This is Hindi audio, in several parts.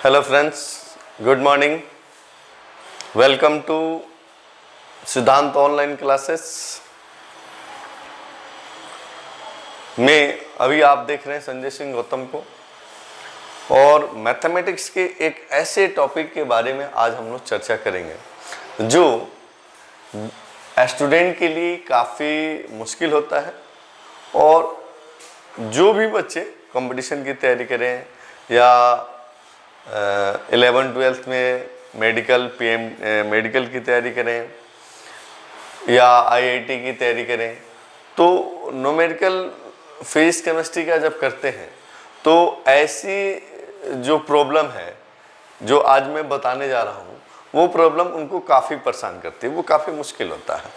Hello friends, good morning. Welcome to सिद्धांत ऑनलाइन क्लासेस में अभी आप देख रहे हैं संजय सिंह गौतम को, और मैथमेटिक्स के एक ऐसे टॉपिक के बारे में आज हम लोग चर्चा करेंगे जो स्टूडेंट के लिए काफ़ी मुश्किल होता है। और जो भी बच्चे कंपटीशन की तैयारी करें या 11-12 में मेडिकल की तैयारी करें या आईआईटी की तैयारी करें, तो न्यूमेरिकल फिजिक्स केमिस्ट्री का जब करते हैं तो ऐसी जो प्रॉब्लम है जो आज मैं बताने जा रहा हूँ वो प्रॉब्लम उनको काफ़ी परेशान करती है, वो काफ़ी मुश्किल होता है,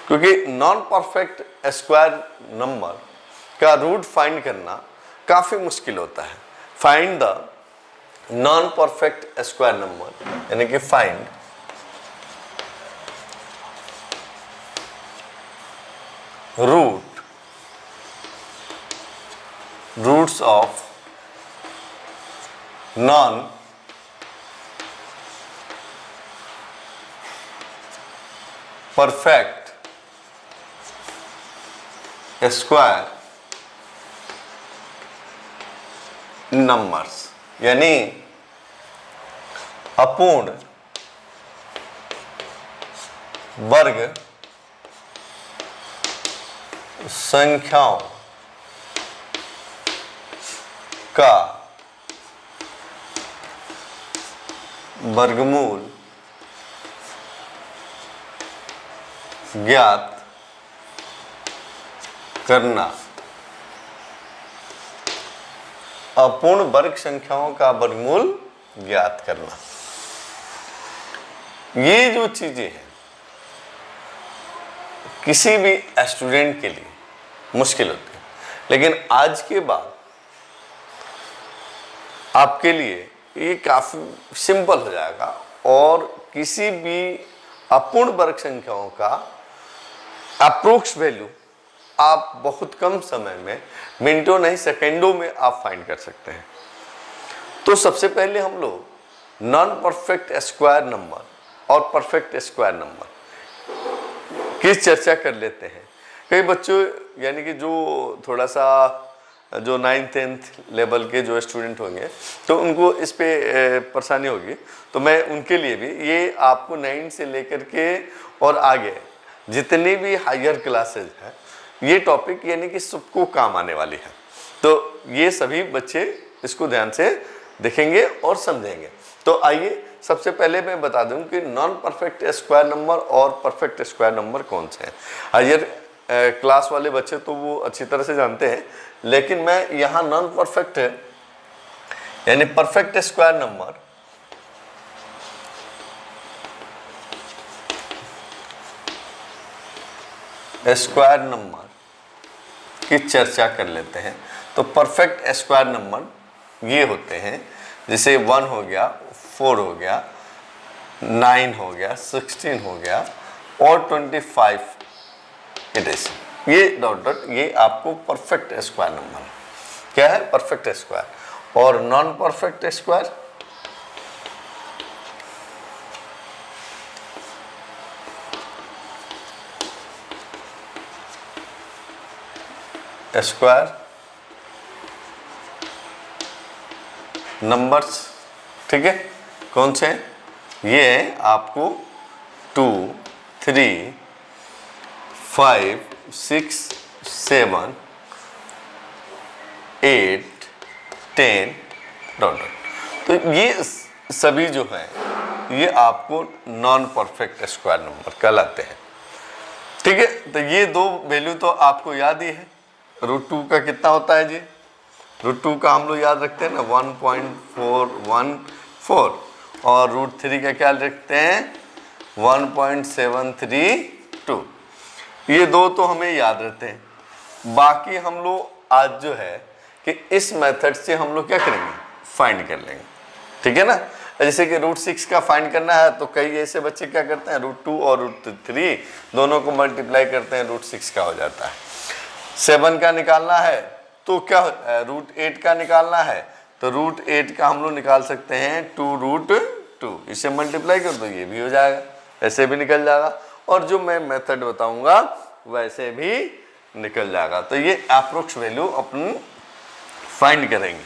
क्योंकि नॉन परफेक्ट स्क्वायर नंबर का रूट फाइंड करना काफ़ी मुश्किल होता है। Find the non perfect square number, यानी कि find roots of non perfect square numbers, यानी अपूर्ण वर्ग संख्याओं का वर्गमूल ज्ञात करना। अपूर्ण वर्ग संख्याओं का वर्गमूल ज्ञात करना, ये जो चीजें हैं किसी भी स्टूडेंट के लिए मुश्किल होती है, लेकिन आज के बाद आपके लिए ये काफी सिंपल हो जाएगा और किसी भी अपूर्ण वर्ग संख्याओं का अप्रोक्स वैल्यू आप बहुत कम समय में, मिनटों नहीं सेकंडों में आप फाइंड कर सकते हैं। तो सबसे पहले हम लोग नॉन परफेक्ट स्क्वायर नंबर और परफेक्ट स्क्वायर नंबर की चर्चा कर लेते हैं। कई बच्चों यानी कि जो थोड़ा सा जो 9th-10th लेवल के जो स्टूडेंट होंगे तो उनको इस पे परेशानी होगी, तो मैं उनके लिए भी ये आपको 9 से लेकर के और आगे जितनी भी हायर क्लासेज हैं ये टॉपिक यानी कि सबको काम आने वाली है। तो ये सभी बच्चे इसको ध्यान से देखेंगे और समझेंगे। तो आइए सबसे पहले मैं बता दूं कि नॉन परफेक्ट स्क्वायर नंबर और परफेक्ट स्क्वायर नंबर कौन से हैं। हायर क्लास वाले बच्चे तो वो अच्छी तरह से जानते हैं, लेकिन मैं यहाँ नॉन परफेक्ट यानी परफेक्ट स्क्वायर नंबर की चर्चा कर लेते हैं। तो परफेक्ट स्क्वायर नंबर ये होते हैं, जैसे 1 हो गया, 4 हो गया, 9 हो गया, 16 हो गया और 25 ये डॉट डॉट, ये आपको परफेक्ट स्क्वायर नंबर क्या है, परफेक्ट स्क्वायर। और नॉन परफेक्ट स्क्वायर नंबर्स, ठीक है, कौन से? ये आपको 2, 3, 5, 6, 7, 8, 10 डॉट डॉट। तो ये सभी जो है ये आपको नॉन परफेक्ट स्क्वायर नंबर कहलाते हैं, ठीक है। तो ये दो वैल्यू तो आपको याद ही है। √2 का कितना होता है जी? √2 का हम लोग याद रखते हैं ना 1.414, और √3 का क्या रखते हैं 1.732। ये दो तो हमें याद रहते हैं। बाकी हम लोग आज जो है कि इस मेथड से हम लोग क्या करेंगे, फाइंड कर लेंगे, ठीक है ना। जैसे कि √6 का फाइंड करना है तो कई ऐसे बच्चे क्या करते हैं √2 और √3 दोनों को मल्टीप्लाई करते हैं, √6 का हो जाता है। 7 का निकालना है तो क्या √8 का निकालना है तो √8 का हम लोग निकाल सकते हैं 2√2, इसे मल्टीप्लाई कर दो, ये भी हो जाएगा, ऐसे भी निकल जाएगा, और जो मैं मेथड बताऊंगा वैसे भी निकल जाएगा। तो ये अप्रोक्स वैल्यू अपन फाइंड करेंगे,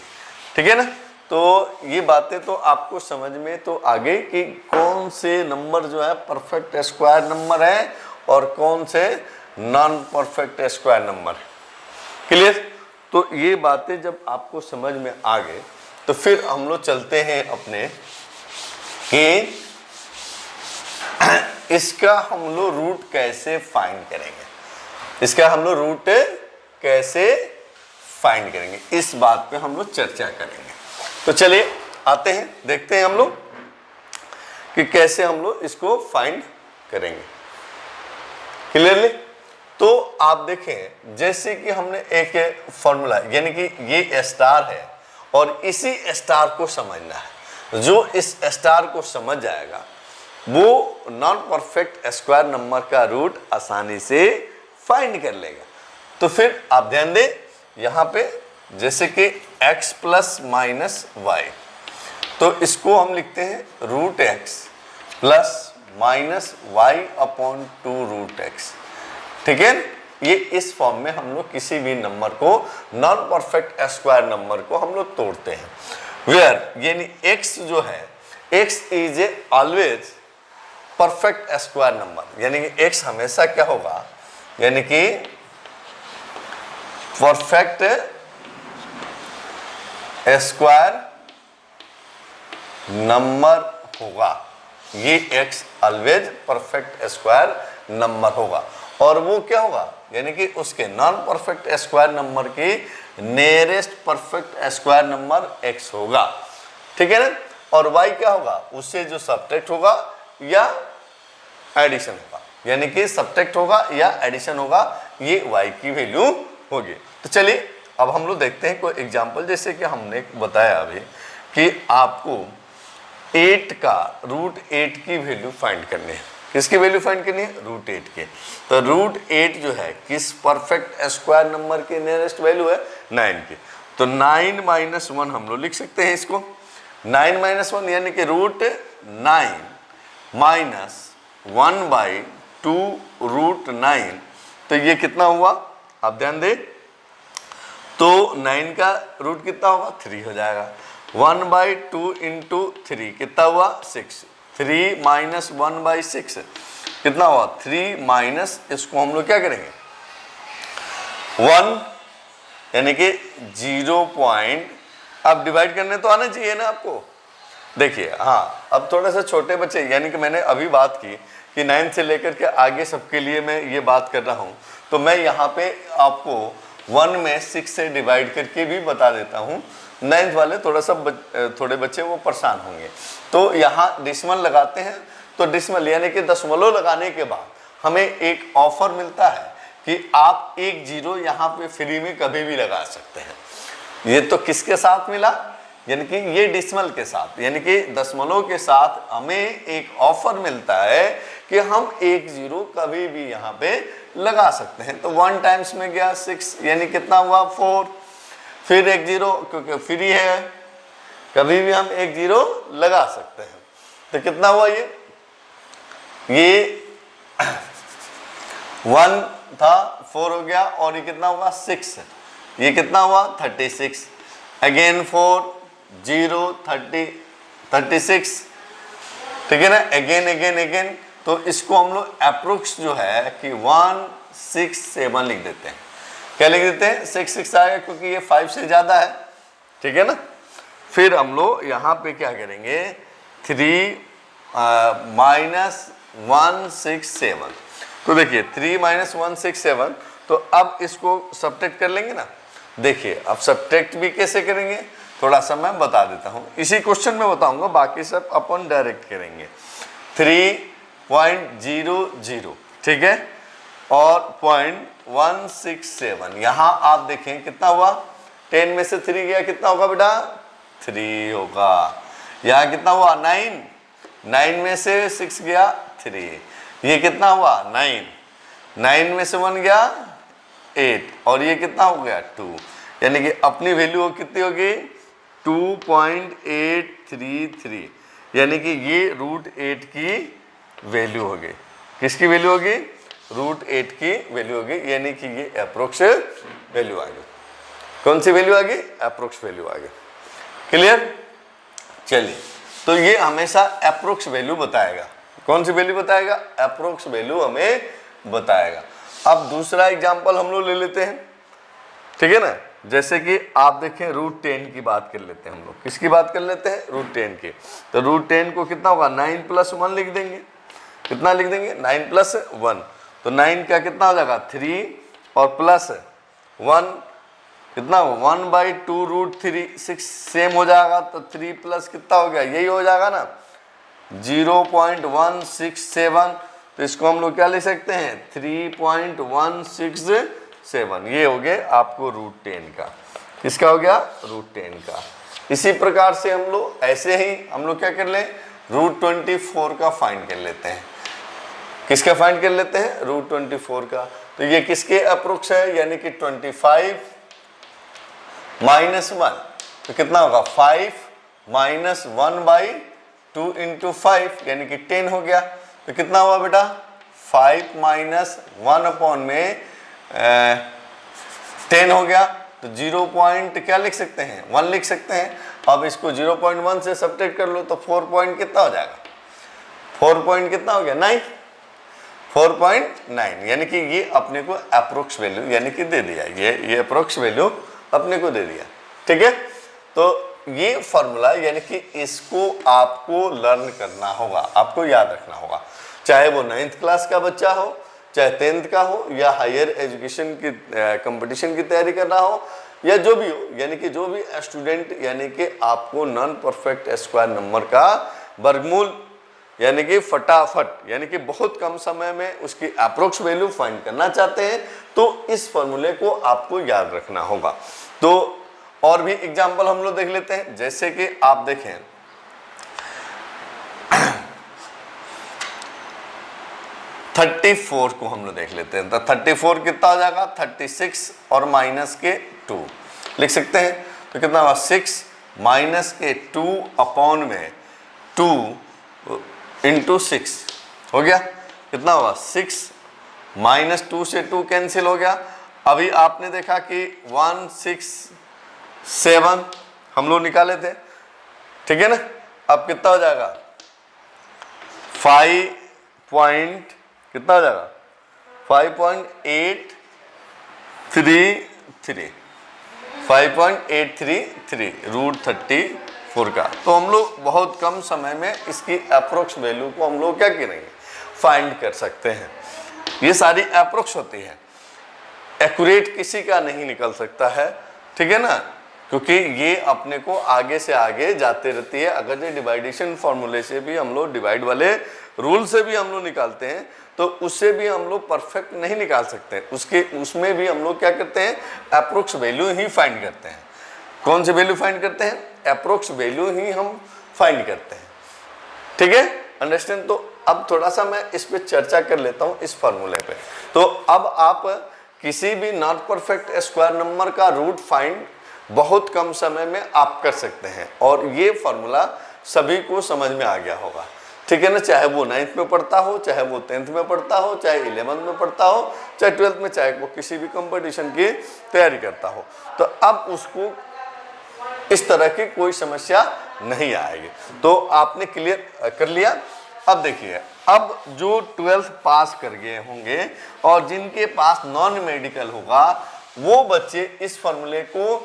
ठीक है ना। तो ये बातें तो आपको समझ में तो आ गई कि कौन से नंबर जो है परफेक्ट स्क्वायर नंबर है और कौन से नॉन परफेक्ट स्क्वायर नंबर है। क्लियर? तो ये बातें जब आपको समझ में आ गए तो फिर हम लोग चलते हैं अपने कि इसका हम लोग रूट कैसे फाइंड करेंगे, इसका हम लोग रूट कैसे फाइंड करेंगे, इस बात पे हम लोग चर्चा करेंगे। तो चलिए आते हैं, देखते हैं हम लोग कि कैसे हम लोग इसको फाइंड करेंगे क्लियरली। तो आप देखें जैसे कि हमने एक फॉर्मूला, यानी कि ये स्टार है और इसी स्टार को समझना है, जो इस स्टार को समझ जाएगा वो नॉन परफेक्ट स्क्वायर नंबर का रूट आसानी से फाइंड कर लेगा। तो फिर आप ध्यान दें यहाँ पे जैसे कि x प्लस माइनस वाई, तो इसको हम लिखते हैं √x plus minus Y upon 2√x, ठीक है। ये इस फॉर्म में हम लोग किसी भी नंबर को, नॉन परफेक्ट स्क्वायर नंबर को हम लोग तोड़ते हैं, वेयर यानी x जो है, x is a always perfect square number, यानी कि x हमेशा क्या होगा, यानी कि परफेक्ट स्क्वायर नंबर होगा, ये x always perfect square number होगा, और वो क्या होगा, यानी कि उसके नॉन परफेक्ट स्क्वायर नंबर की nearest perfect square number x होगा, ठीक है ना। और y क्या होगा, उससे जो सब्ट्रैक्ट होगा या एडिशन होगा, यानी कि सब्ट्रैक्ट होगा या एडिशन होगा, ये y की वैल्यू होगी। तो चलिए अब हम लोग देखते हैं कोई एग्जांपल, जैसे कि हमने बताया अभी कि आपको 8 का √8 की वैल्यू फाइंड करनी है। किसकी वैल्यू फाइंड करनी है? √8 की। तो √8 जो है किस परफेक्ट स्क्वायर नंबर की नियरेस्ट वैल्यू है? 9 की। तो 9 माइनस 1 हम लोग लिख सकते हैं इसको, 9 माइनस 1 यानी कि √9 माइनस 1/2 √9, तो ये कितना हुआ आप ध्यान दें, तो 9 का रूट कितना होगा? 3 हो जाएगा। 1/2 इंटू 3 कितना हुआ? 6। 3 माइनस 1/6 कितना हुआ? 3 माइनस, इसको हम लोग क्या करेंगे 1, यानी कि 0. अब डिवाइड करने तो आना चाहिए ना आपको। देखिए हाँ, अब थोड़ा सा छोटे बच्चे, यानी कि मैंने अभी बात की कि 9 से लेकर के आगे सबके लिए मैं ये बात कर रहा हूँ, तो मैं यहाँ पे आपको 1 में 6 से डिवाइड करके भी बता देता हूँ। 9th वाले थोड़े बच्चे वो परेशान होंगे। तो यहाँ डिसमल लगाते हैं, तो डिसमल यानी कि दशमलव लगाने के बाद हमें एक ऑफर मिलता है कि आप 1 0 यहाँ पे फ्री में कभी भी लगा सकते हैं। ये तो किसके साथ मिला? यानी कि ये डिसमल के साथ, यानी कि दशमलव के साथ हमें एक ऑफर मिलता है कि हम 1 0 कभी भी यहाँ पे लगा सकते हैं। तो 1 टाइम्स में गया 6, यानी कितना हुआ 4, फिर 1 0 क्योंकि फ्री है, कभी भी हम 1 0 लगा सकते हैं। तो कितना हुआ ये 1 था, 4 हो गया, और ये कितना हुआ 6, ये कितना हुआ 36, अगेन 4 0 30 36, ठीक है ना, अगेन अगेन अगेन। तो इसको हम लोग अप्रोक्स जो है कि 1 6 7 लिख देते हैं। क्या लिख देते हैं? 6 6 आएगा क्योंकि ये 5 से ज्यादा है, ठीक है ना। फिर हम लोग यहाँ पे क्या करेंगे 3 माइनस 1 6 7। तो देखिए 3 माइनस 1 6 7, तो अब इसको सब्ट्रैक्ट कर लेंगे ना। देखिए अब सब्ट्रैक्ट भी कैसे करेंगे थोड़ा सा मैं बता देता हूँ, इसी क्वेश्चन में बताऊंगा, बाकी सब अपन डायरेक्ट करेंगे। 3.00, ठीक है, और 0.167, यहाँ आप देखें कितना हुआ, 10 में से 3 गया, कितना होगा बेटा 3 होगा। यहाँ कितना हुआ 9, 9 में से 6 गया 3, ये कितना हुआ 9, 9 में से 1 गया 8, और ये कितना हो गया 2, यानी कि अपनी वैल्यू कितनी होगी 2.833, यानी कि ये √8 की वैल्यू होगी। किसकी वैल्यू होगी? √8 की वैल्यू होगी, यानी कि ये अप्रोक्स वैल्यू आ गई। कौन सी वैल्यू आ गई? अप्रोक्स वैल्यू आ गई। क्लियर? चलिए, तो ये हमेशा अप्रोक्स वैल्यू बताएगा। कौन सी वैल्यू बताएगा? अप्रोक्स वैल्यू हमें बताएगा। अब दूसरा एग्जांपल हम लोग ले लेते हैं, ठीक है ना। जैसे कि आप देखें √10 की बात कर लेते हैं हम लोग। किसकी बात कर लेते हैं? √10 की। तो √10 को कितना होगा? 9 + 1 लिख देंगे। कितना लिख देंगे? 9 + 1। तो 9 का कितना हो जाएगा? 3 और प्लस 1 कितना? 1/2 √3 6 सेम हो जाएगा। तो 3 प्लस कितना हो गया? यही हो जाएगा ना 0.167। तो इसको हम लोग क्या ले सकते हैं? 3.167। ये हो गया आपको √10 का। किसका हो गया? √10 का। इसी प्रकार से हम लोग ऐसे ही हम लोग क्या कर लें? √24 का फाइंड कर लेते हैं। किसका फाइंड कर लेते हैं? √24 का। तो ये किसके अप्रोक्स है? यानी कि 25 - 1। तो कितना होगा? 5 - 1/2 × 5 यानी कि 10 हो गया। तो कितना हुआ बेटा? 5 - 1/10 हो गया। तो 0 पॉइंट क्या लिख सकते हैं? 1 लिख सकते हैं। अब इसको 0.1 से सब्ट्रैक्ट कर लो तो 4 पॉइंट कितना हो जाएगा? 4 पॉइंट कितना हो गया? 9। 4.9, यानी कि ये अपने को अप्रोक्स वैल्यू यानी कि दे दिया। ये अप्रोक्स वैल्यू अपने को दे दिया, ठीक है। तो ये फॉर्मूला यानी कि इसको आपको लर्न करना होगा, आपको याद रखना होगा। चाहे वो 9th क्लास का बच्चा हो, चाहे 10th का हो, या हायर एजुकेशन की कंपटीशन की तैयारी कर रहा हो, या जो भी हो, यानी कि जो भी स्टूडेंट यानी कि आपको नॉन परफेक्ट स्क्वायर नंबर का वर्गमूल यानी कि फटाफट यानी कि बहुत कम समय में उसकी अप्रोक्स वैल्यू फाइंड करना चाहते हैं, तो इस फॉर्मूले को आपको याद रखना होगा। तो और भी एग्जांपल हम लोग देख लेते हैं। जैसे कि आप देखें 34 को हम लोग देख लेते हैं। तो 34 कितना हो जाएगा? 36 और माइनस के 2 लिख सकते हैं। तो कितना होगा? 6 माइनस के 2 अपॉन में 2 × 6 हो गया। कितना हुआ? 6 माइनस 2 से 2 कैंसिल हो गया। अभी आपने देखा कि 167 हम लोग निकाले थे, ठीक है ना। अब कितना हो जाएगा? 5 पॉइंट कितना हो जाएगा? 5.833 5.833 √34 का। तो हम लोग बहुत कम समय में इसकी अप्रोक्स वैल्यू को हम लोग क्या करेंगे? फाइंड कर सकते हैं। ये सारी अप्रोक्स होती है, एक्यूरेट किसी का नहीं निकल सकता है, ठीक है ना, क्योंकि ये अपने को आगे से आगे जाते रहती है। अगर ये डिवाइडेशन फॉर्मूले से भी हम लोग डिवाइड वाले रूल से भी हम लोग निकालते हैं, तो उससे भी हम लोग परफेक्ट नहीं निकाल सकते। उसमें भी हम लोग क्या करते हैं? अप्रोक्स वैल्यू ही फाइंड करते हैं। कौन सी वैल्यू फाइंड करते हैं? अप्रोक्स वैल्यू ही हम फाइंड करते हैं, ठीक है। अंडरस्टैंड? तो अब थोड़ा सा मैं इस पे चर्चा कर लेता हूं, इस फॉर्मूले पे। तो अब आप किसी भी नॉट परफेक्ट स्क्वायर नंबर का रूट फाइंड बहुत कम समय में आप कर सकते हैं, और ये फॉर्मूला सभी को समझ में आ गया होगा, ठीक है ना। चाहे वो 9th में पढ़ता हो, चाहे वो 10th में पढ़ता हो, चाहे 11th में पढ़ता हो, चाहे 12th में, चाहे वो किसी भी कंपटीशन की तैयारी करता हो, तो अब उसको इस तरह की कोई समस्या नहीं आएगी। तो आपने क्लियर कर लिया। अब देखिए, अब जो 12th पास कर गए होंगे और जिनके पास नॉन मेडिकल होगा, वो बच्चे इस फॉर्मूले को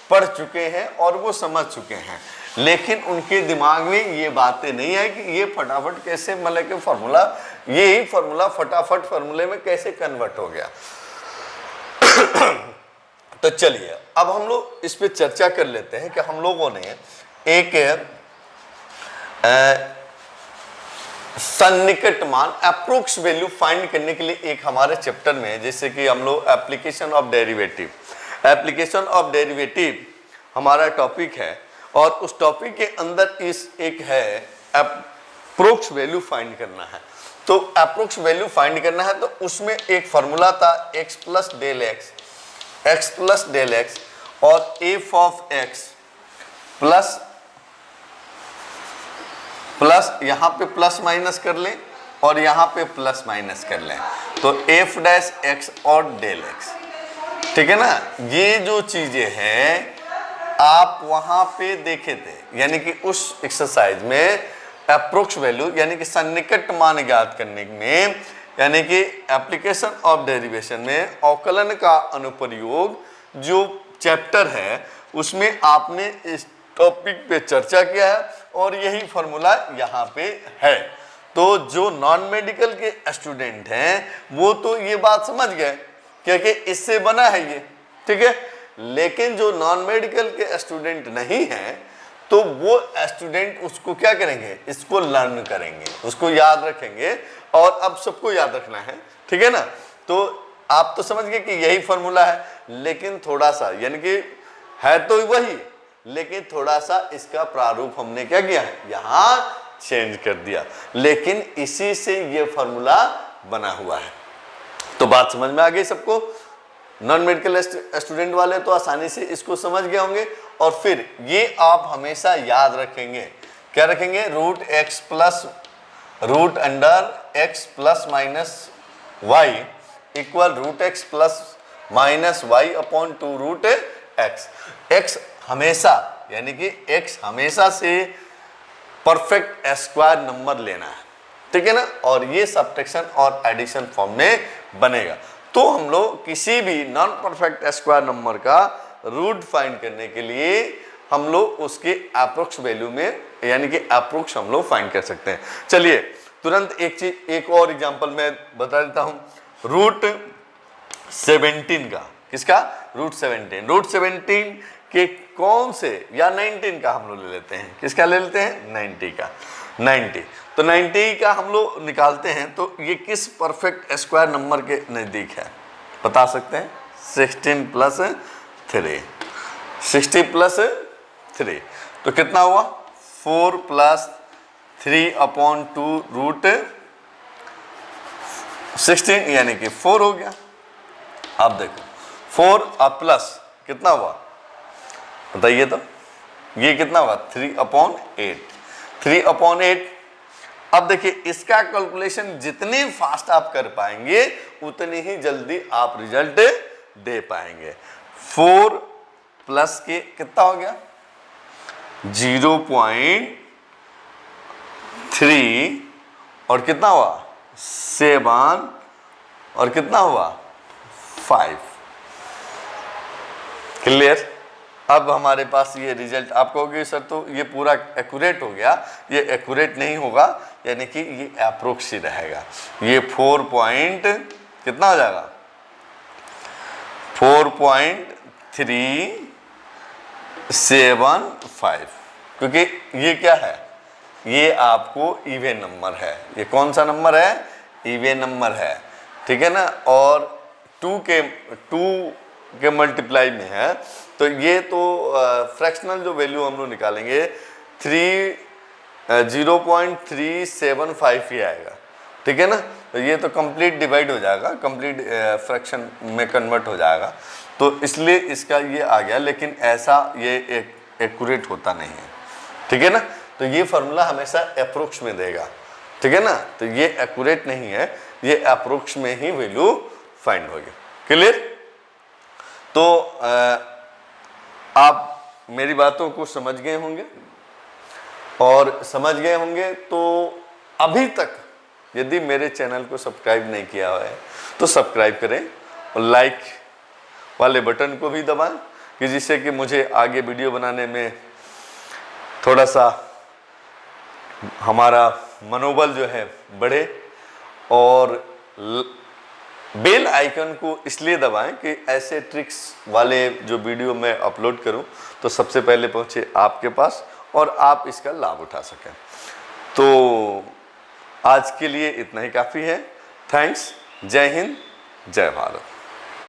पढ़ चुके हैं और वो समझ चुके हैं, लेकिन उनके दिमाग में ये बातें नहीं है कि ये फटाफट कैसे, मतलब कि फॉर्मूला, यही फॉर्मूला फटाफट फॉर्मूले में कैसे कन्वर्ट हो गया। तो चलिए अब हम लोग इस पे चर्चा कर लेते हैं कि हम लोगों ने एक सन्निकट मान अप्रोक्स वैल्यू फाइंड करने के लिए एक हमारे चैप्टर में, जैसे कि हम लोग एप्लीकेशन ऑफ डेरिवेटिव हमारा टॉपिक है, और उस टॉपिक के अंदर इस एक है अप्रोक्स वैल्यू फाइंड करना है। तो अप्रोक्स वैल्यू फाइंड करना है, तो उसमें एक फॉर्मूला था x + del x और f of x plus plus यहाँ पे प्लस माइनस कर लें और यहाँ पे प्लस माइनस कर लें, तो एफ डैश एक्स और डेल एक्स, ठीक है ना। ये जो चीजें हैं आप वहां पे देखे थे, यानी कि उस एक्सरसाइज में अप्रोक्स वैल्यू यानी कि सन्निकट मान ज्ञात करने में, यानी कि एप्लीकेशन ऑफ डेरिवेशन में अवकलन का अनुप्रयोग जो चैप्टर है उसमें आपने इस टॉपिक पे चर्चा किया है और यही फॉर्मूला यहाँ पे है। तो जो नॉन मेडिकल के स्टूडेंट हैं वो तो ये बात समझ गए क्योंकि इससे बना है ये, ठीक है। लेकिन जो नॉन मेडिकल के स्टूडेंट नहीं हैं तो वो स्टूडेंट उसको क्या करेंगे, इसको लर्न करेंगे, उसको याद रखेंगे और अब सबको याद रखना है, ठीक है ना। तो आप तो समझ गए कि यही फॉर्मूला है, लेकिन थोड़ा सा यानी कि है तो वही, लेकिन थोड़ा सा इसका प्रारूप हमने क्या किया है, यहाँ चेंज कर दिया, लेकिन इसी से ये फॉर्मूला बना हुआ है। तो बात समझ में आ गई सबको। नॉन मेडिकल स्टूडेंट वाले तो आसानी से इसको समझ गए होंगे। और फिर ये आप हमेशा याद रखेंगे, क्या रखेंगे, root X plus root under X plus minus Y equal root X plus minus Y upon two root X. X हमेशा यानी कि एक्स हमेशा से परफेक्ट स्क्वायर नंबर लेना है, ठीक है ना। और ये सब्ट्रैक्शन और एडिशन फॉर्म में बनेगा। तो हम लोग किसी भी नॉन परफेक्ट स्क्वायर नंबर का रूट फाइंड करने के लिए हम लोग उसके अप्रोक्स वैल्यू में यानी कि अप्रोक्स हम लोग फाइंड कर सकते हैं। चलिए तुरंत एक और एग्जांपल मैं बता देता हूं। रूट 17 का, किसका, रूट 17। रूट 17 के कौन से, या 19 का हम लोग ले लेते हैं, किसका ले लेते हैं, 90 का। 90 तो 90 का हम लोग निकालते हैं तो ये किस परफेक्ट स्क्वायर नंबर के नज़दीक है बता सकते हैं। 16 प्लस 3, 60 प्लस 3 तो कितना हुआ, 4 प्लस 3 अपॉन 2 रूट 16 यानी कि 4 हो गया। अब देखो 4 अब प्लस कितना हुआ बताइए, तो ये कितना हुआ, 3 अपॉन 8। 3 अपॉन 8। अब देखिए इसका कैलकुलेशन जितनी फास्ट आप कर पाएंगे उतनी ही जल्दी आप रिजल्ट दे पाएंगे। 4 प्लस के कितना हो गया, 0.3 और कितना हुआ 7 और कितना हुआ 5। क्लियर। अब हमारे पास ये रिजल्ट आप कहोगे सर तो ये पूरा एक्यूरेट हो गया, ये एक्यूरेट नहीं होगा, यानी कि ये अप्रोक्स ही रहेगा। ये 4 पॉइंट कितना हो जाएगा, 4.375, क्योंकि ये क्या है, ये आपको इवन नंबर है। ये कौन सा नंबर है, इवन नंबर है, ठीक है ना। और 2 के मल्टीप्लाई में है, तो ये तो फ्रैक्शनल जो वैल्यू हम लोग निकालेंगे 0.375 ही आएगा, ठीक है ना। तो ये तो कंप्लीट डिवाइड हो जाएगा, कंप्लीट फ्रैक्शन में कन्वर्ट हो जाएगा, तो इसलिए इसका ये आ गया। लेकिन ऐसा ये एक्यूरेट होता नहीं है, ठीक है ना। तो ये फार्मूला हमेशा अप्रोक्स में देगा, ठीक है ना। तो ये एक्यूरेट नहीं है, ये अप्रोक्स में ही वैल्यू फाइंड होगी। क्लियर। तो आप मेरी बातों को समझ गए होंगे, और समझ गए होंगे तो अभी तक यदि मेरे चैनल को सब्सक्राइब नहीं किया है तो सब्सक्राइब करें और लाइक वाले बटन को भी दबाएं, कि जिससे कि मुझे आगे वीडियो बनाने में थोड़ा सा हमारा मनोबल जो है बढ़े। और बेल आइकन को इसलिए दबाएं कि ऐसे ट्रिक्स वाले जो वीडियो मैं अपलोड करूं तो सबसे पहले पहुंचे आपके पास और आप इसका लाभ उठा सकें। तो आज के लिए इतना ही काफ़ी है। थैंक्स। जय हिंद, जय भारत।